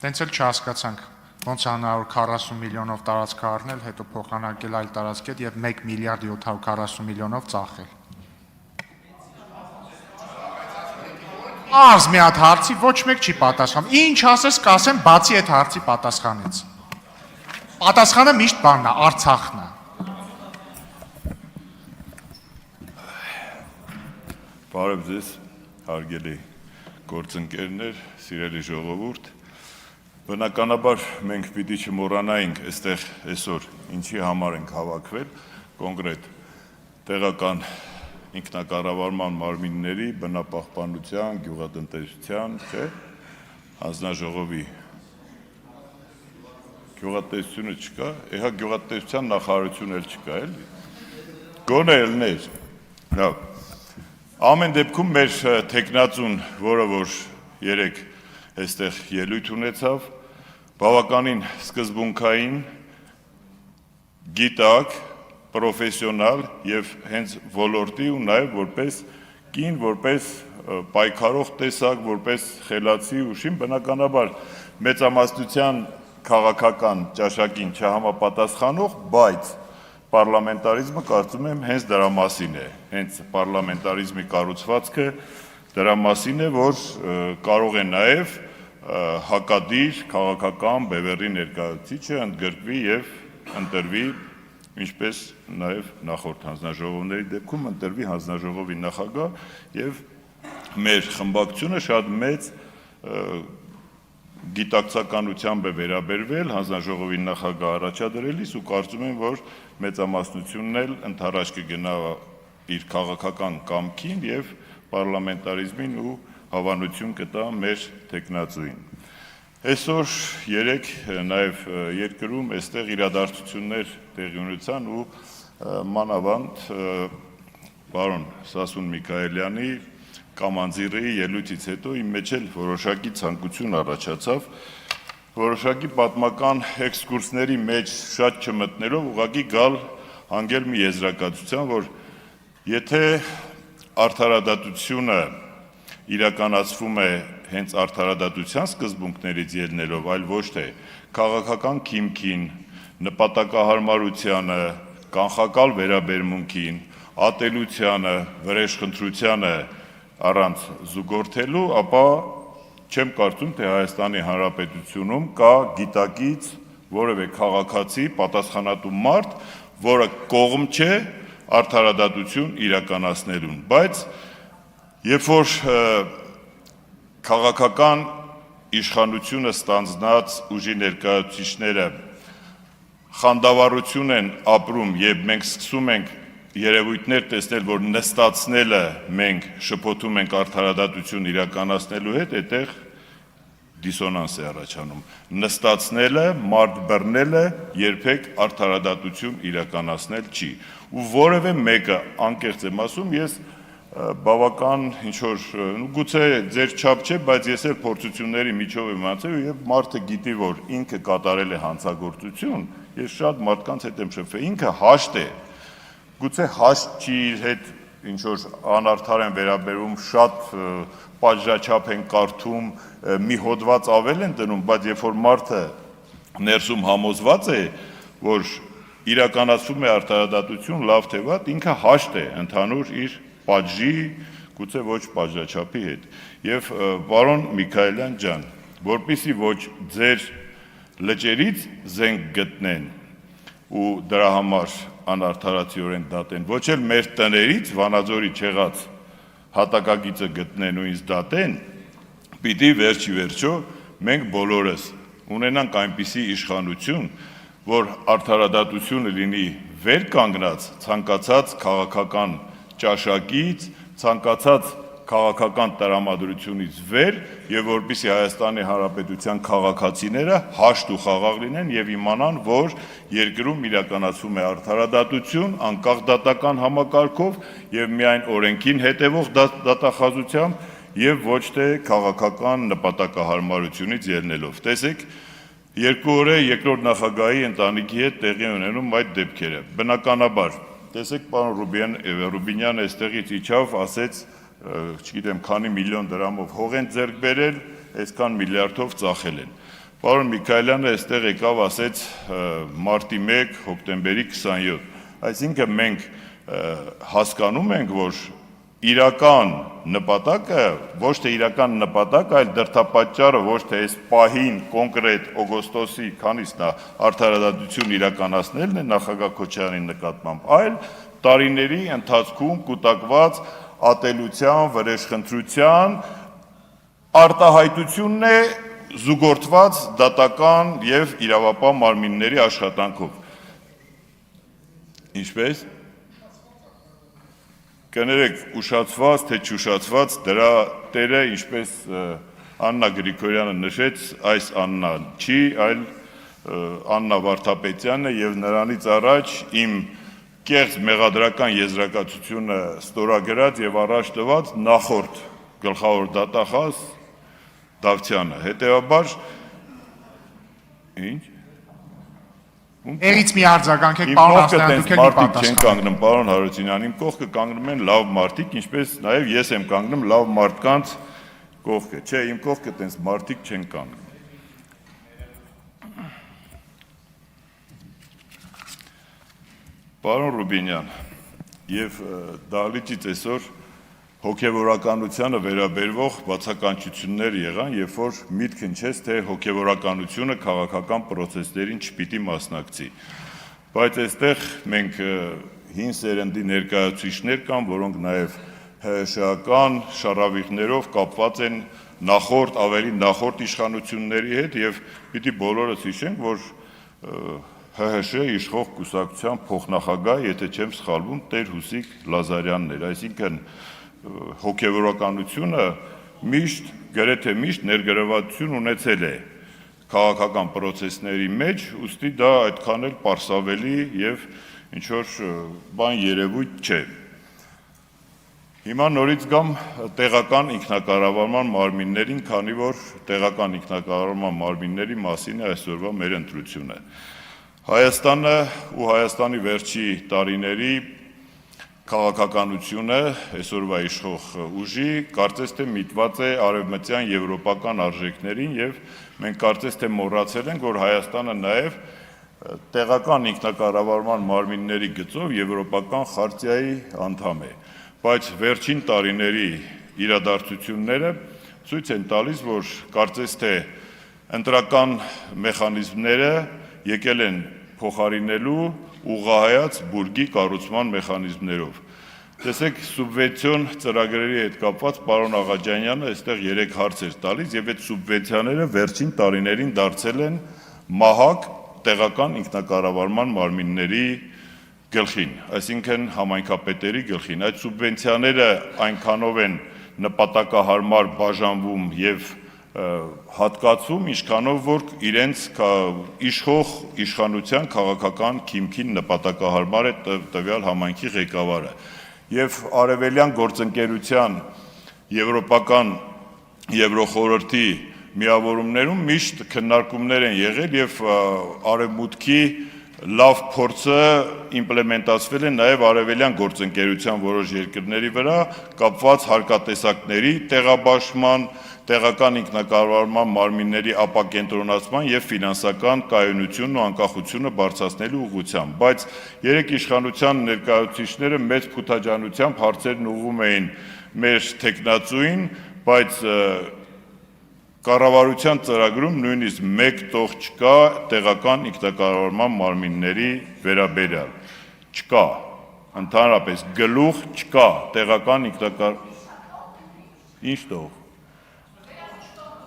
Տենց էլ չհասկացանք, ոնց է հնարավոր 40 միլիոնով տարածք առնել, հետո փոխանակել այլ տարածքի հետ եւ 1 միլիարդ 740 միլիոնով ծախել։ Արզ մի հատ հարցի ոչ մեկ չի պատասխանում։ Ինչ ասես կասեմ բացի այդ հարցի պատասխանից։ Պատասխանը միշտ բանն է, Արցախն է։ Բարև ձեզ, հարգելի գործընկերներ, սիրելի ժողովուրդ։ Բնականաբար մենք պիտի չմոռանայինք այստեղ այսօր ինչի համար ենք հավաքվել, կոնկրետ տեղական ինքնակառավարման մարմինների, բնապահպանության, գյուղատնտեսության, չէ, հանձնաժողովի գյուղատնտեսությունը չկա, հա գյուղատնտեսության նախարարություն էլ չկա, էլի։ Գոնե ելներ։ Լավ։ Ամեն դեպքում մեր թեկնածուն, որը որ երեք այստեղ ելույթ ունեցավ, բավականին սկզբունքային, գիտակ, պրոֆեսիոնալ եւ հենց ոլորտի ու նաեւ որպես կին, որպես պայքարող տեսակ, որպես խելացի ուշին, բնականաբար մեծամասնության քաղաքական ճաշակին չհամապատասխանող, բայց պարլամենտարիզմը կարծում եմ հենց դրա մասին է, հենց պարլամենտարիզմի կառուցվածքը դրա մասին է, որ կարող է նաև հակադիր քաղաքական բևեռի ներկայացուցիչը ընդգրկվի եւ ընտրվի, ինչպես նաև նախորդ հանձնաժողովների դեպքում ընտրվի հանձնաժողովի նախագահ եւ մեր խմբակցությունը շատ մեծ գիտակցականությամբ է վերաբերվել հանձնաժողովի նախագահ առաջադրելիս ու կարծում եմ, որ մեծամասնությունն էլ ընդառաջ կգնա իր քաղաքական կամքին եւ պարլամենտարիզմին ու հավանություն կտա մեր թեկնածուին։ Այսօր երեք նաեւ երկրում այստեղ իրադարձություններ տեղի ունեցան ու մանավանդ պարոն Սասուն Միքայելյանի Կամանձիրի ելույթից հետո իմ մեջ էլ որոշակի ցանկություն առաջացավ, որոշակի պատմական էքսկուրսների մեջ շատ չմտնելով ուղղակի գալ հանգել մի եզրակացության, որ եթե արդարադատությունը իրականացվում է հենց արդարադատության սկզբունքներից ելնելով, այլ ոչ թե քաղաքական քիմքին, նպատակահարմարությանը, կանխակալ վերաբերմունքին, ատելությանը, վրեժխնդրությանը առանց զուգորդելու, ապա չեմ կարծում, թե Հայաստանի Հանրապետությունում կա գիտակից որևէ քաղաքացի պատասխանատու մարդ, որը կողմ չէ արդարադատություն իրականացնելուն, բայց երբ որ քաղաքական իշխանությունը ստանձնած ուժի ներկայացուցիչները խանդավառություն են ապրում եւ մենք սկսում ենք երևույթներ տեսնել, որ նստածնելը մենք շփոթում ենք արդարադատություն իրականացնելու հետ, այդտեղ դիսոնանս է առաջանում։ Նստածնելը, մարդ բռնելը երբեք արդարադատություն իրականացնել չի։ Ու որևէ մեկը անկեղծ եմ ասում, ես բավական ինչ-որ գուցե ձեր չափ չէ, բայց ես էլ փորձությունների միջով եմ անցել եւ մարդը գիտի, որ ինքը կատարել է հանցագործություն, ես շատ մարդկանց հետ եմ շփվել, ինքը հաշտ է, գուցե հաշտ չի իր հետ ինչ-որ անարդար են վերաբերում, շատ պատժաչափ են կարդում, մի հոդված ավել են դնում, բայց երբ որ մարդը ներսում համոզված է, որ իրականացվում է արդարադատություն, լավ թե վատ, ինքը հաշտ է ընդհանուր իր պատժի, գուցե ոչ պատժաչափի հետ։ Եվ պարոն Միքայելյան ջան, որպեսզի ոչ ձեր լճերից զենք գտնեն ու դրա համար անարդարացիորեն դատեն, ոչ էլ մեր տներից Վանաձորի չեղած հատակագիծը գտնեն ու ինձ դատեն, պիտի վերջի վերջո մենք բոլորս ունենանք այնպիսի իշխանություն, որ արդարադատությունը լինի վեր կանգնած ցանկացած քաղաքական ճաշակից, ցանկացած քաղաքական տրամադրությունից վեր եւ որպեսզի Հայաստանի Հանրապետության քաղաքացիները հաշտ ու խաղաղ լինեն եւ իմանան, որ երկրում իրականացվում է արդարադատություն, անկախ դատական համակարգով եւ միայն օրենքին հետեւող դատախազությամբ եւ ոչ թե քաղաքական նպատակահարմարությունից ելնելով։ Տեսեք, երկու օր է երկրորդ նախագահի ընտանիքի հետ տեղի ունենում այդ դեպքերը։ Բնականաբար, տեսեք, պարոն Ռուբինյանը այստեղից իջավ, ասեց, չգիտեմ, քանի միլիոն դրամով հող են ձեռք բերել, այսքան միլիարդով ծախել են։ Պարոն Միքայելյանը այստեղ եկավ ասեց մարտի 1 հոկտեմբերի 27, այսինքն մենք հասկանում ենք, որ իրական նպատակը, ոչ թե իրական նպատակ, այլ դրդապատճառը ոչ թե այս պահին կոնկրետ օգոստոսի քանիսն է արդարադատություն իրականացնելն է նախագահ Քոչարյանի նկատմամբ, այլ տարիների ընթացքում կուտակված ատելության, վրեժխնդրության արտահայտությունն է զուգորդված դատական եւ իրավապահ մարմինների աշխատանքով։ Ինչպես կներեք, ուշացված թե չուշացված, դրա տերը, ինչպես Աննա Գրիգորյանը նշեց, այս Աննան չի, այլ Աննա Վարդապետյանն է եւ նրանից առաջ իմ կեղծ մեղադրական եզրակացությունը ստորագրած եւ առաջ տված նախորդ գլխավոր դատախազ Դավթյանը, հետեւաբար ինչ Երից մի արձագանքեք, պարոն Ասլանյան, դուք եք մարդիկ չեն կանգնում, պարոն Հարությունյան, իմ կողքը կանգնում են լավ մարդիկ, ինչպես նաև ես եմ կանգնում լավ մարդկանց կողքը, չէ, իմ կողքը տենց մարդիկ չեն կանգնում։ Պարոն Ռուբինյան, եւ դահլիճից այսօր հոգևորականությանը վերաբերվող բացականչություններ եղան, երբ որ միտք հնչեց, թե հոգևորականությունը քաղաքական պրոցեսներին չպիտի մասնակցի։ Բայց այստեղ մենք հին սերնդի ներկայացուցիչներ կան, որոնք նաև ՀՀՇ-ական շարավիղներով կապված են ավելի նախորդ իշխանությունների հետ եւ պիտի բոլորս հիշենք, որ ՀՀՇ իշխող կուսակցության փոխնախագահ, եթե չեմ սխալվում, Տեր Հուսիկ Լազարյանն էր, այսինքն հոգևորականությունը գրեթե միշտ ներգրավվածություն ունեցել է քաղաքական պրոցեսների մեջ, ուստի դա այդքան էլ պարսավելի եւ ինչ-որ բան երևույթ չէ։ Հիմա նորից գամ տեղական ինքնակառավարման մարմիններին, քանի որ տեղական ինքնակառավարման մարմինների մասին է այսօրվա մեր ընտրությունը։ Հայաստանը ու Հայաստանի վերջի տարիների քաղաքականությունը, այսօրվա իշխող ուժի, կարծես թե միտված է արևմտյան եվրոպական արժեքներին եւ մենք կարծես թե մոռացել ենք, որ Հայաստանը նաեւ տեղական ինքնակառավարման մարմինների գծով եվրոպական խարտիայի անդամ է, բայց վերջին տարիների իրադարձությունները ցույց են տալիս, որ կարծես թե ընտրական մեխանիզմները եկել են փոխարինելու ուղղահայաց բուրգի կառուցման մեխանիզմներով։ Տեսեք, սուբվենցիոն ծրագրերի հետ կապված պարոն Աղաջանյանը այստեղ 3 հարց էր տալիս եւ այդ սուբվենցիաները վերջին տարիներին դարձել են մահակ տեղական ինքնակառավարման մարմինների գլխին, այսինքն համայնքապետերի գլխին։ Այդ սուբվենցիաները այնքանով են նպատակահարմար բաժանվում եւ հատկացում, ինչքանով որ իրենց իշխող իշխանության քաղաքական քիմքին նպատակահարմար է տվյալ համայնքի ղեկավարը։ Եվ արևելյան գործընկերության եվրոպական Եվրոխորհրդի միավորումներում միշտ քննարկումներ են եղել եւ արևմուտքի լավ փորձը իմպլեմենտացվել է նաեւ արևելյան գործընկերության որոշ երկրների վրա կապված հարկատեսակների տեղաբաշխման, տեղական ինքնակառավարման մարմինների ապակենտրոնացման եւ ֆինանսական կայունությունն ու անկախությունը բարձրացնելու ուղղությամբ, բայց երեք իշխանության ներկայացուցիչները մեծ փութաջանությամբ հարցերն ուղղում էին մեր տեխնացուին, բայց կառավարության ծրագրում նույնիսկ մեկ տող չկա տեղական ինքնակառավարման մարմինների վերաբերյալ, չկա, ընդհանրապես գլուխ չկա տեղական ինքնակառավարման ինչ տող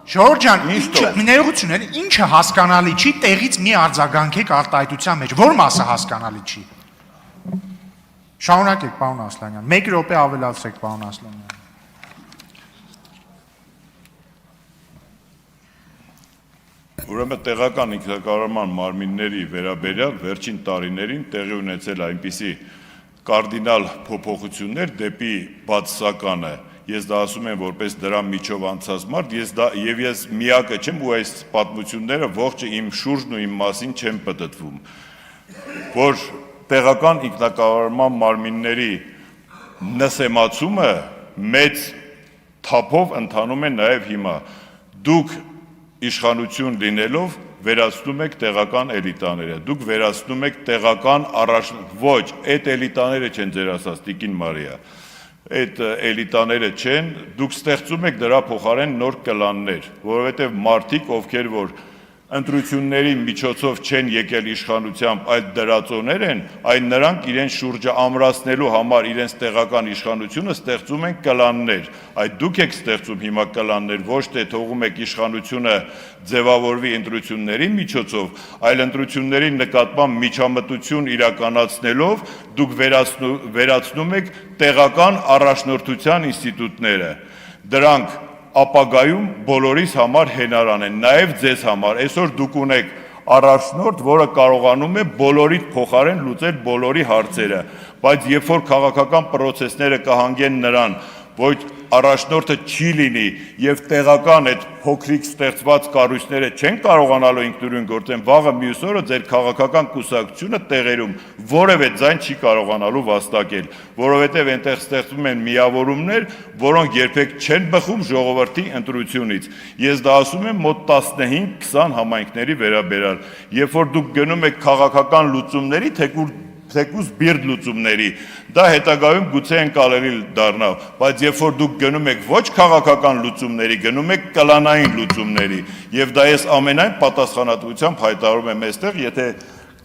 Ժողովուրդ ջան, ներողություն, ինչը հասկանալի չի, տեղից մի արձագանքեք արտահայտության մեջ, որ մասը հասկանալի չի։ Շարունակեք, պարոն Ասլանյան, 1 րոպե ավելացրեք, պարոն Ասլանյան։ Ուրեմն տեղական ինքնակառավարման մարմինների վերաբերյալ վերջին տարիներին տեղի ունեցել այնպիսի կարդինալ փոփոխություններ դեպի բացասականը։ Ես դա ասում եմ որպես դրա միջով անցած մարդ, ես միակը չեմ ու այս պատմությունները ողջը իմ շուրջն ու իմ մասին չեմ պտտվում, որ տեղական ինքնակառավարման մարմինների նսեմացումը մեծ թափով ընթանում է նաև հիմա։ Դուք իշխանություն լինելով վերացնում եք տեղական էլիտաները, դուք վերացնում եք տեղական ոչ, այդ էլիտաները չեն ձեր ասած, Տիկին Մարիա, այդ էլիտաները չեն, դուք ստեղծում եք դրա փոխարեն նոր կլաններ, որովհետև մարդիկ, ովքեր որ ընտրությունների միջոցով չեն եկել իշխանությամբ, այլ դրածոներ են, այն նրանք իրենց շուրջը ամրացնելու համար իրենց տեղական իշխանությունը ստեղծում են կլաններ, այդ դուք եք ստեղծում հիմա կլաններ, ոչ թե թողում եք իշխանությունը ձևավորվի ընտրությունների միջոցով, այլ ընտրությունների նկատմամբ միջամտություն իրականացնելով դուք վերացնում եք տեղական առաջնորդության ինստիտուտները, դրանք ապագայում բոլորիս համար հենարան են, նաև ձեզ համար, այսօր դուք ունեք առաջնորդ, որը կարողանում է բոլորիդ փոխարեն լուծել բոլորի հարցերը, բայց երբ որ քաղաքական պրոցեսները կհանգեն նրան, որ առաջնորդը չի լինի եւ տեղական այդ փոքրիկ ստեղծված կառույցները չեն կարողանալու ինքնուրույն գործեն, վաղը մյուս օրը ձեր քաղաքական կուսակցությունը տեղերում որևէ ձայն չի կարողանալու վաստակել, որովհետեւ այնտեղ ստեղծվում են միավորումներ, որոնք երբեք չեն բխում ժողովրդի ընտրությունից։ Ես դա ասում եմ մոտ 15-20 համայնքների վերաբերյալ, երբ որ դուք գնում եք քաղաքական լուծումների, թեկուզ բիրդ լուծումների, դա հետագայում գուցե ընկալելի դառնա, բայց երբ որ դուք գնում եք ոչ քաղաքական լուծումների, գնում եք կլանային լուծումների, եւ դա ես ամենայն պատասխանատվությամբ հայտարարում եմ այստեղ, եթե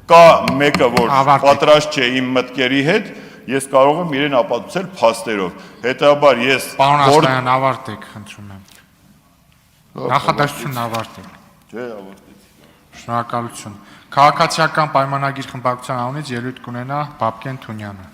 կա մեկը, որ պատրաստ չէ իմ մտքերի հետ, ես կարող եմ իրեն ապացուցել փաստերով, հետաբար ես Պարոն Ասլանյան, ավարտեք, խնդրում եմ, նախադասությունն ավարտեք, չէ, ավարտեցի, շնորհակալություն, քաղաքացիական պայմանագիր խմբակցության անունից ելույթ կունենա Բաբկեն Թունյանը։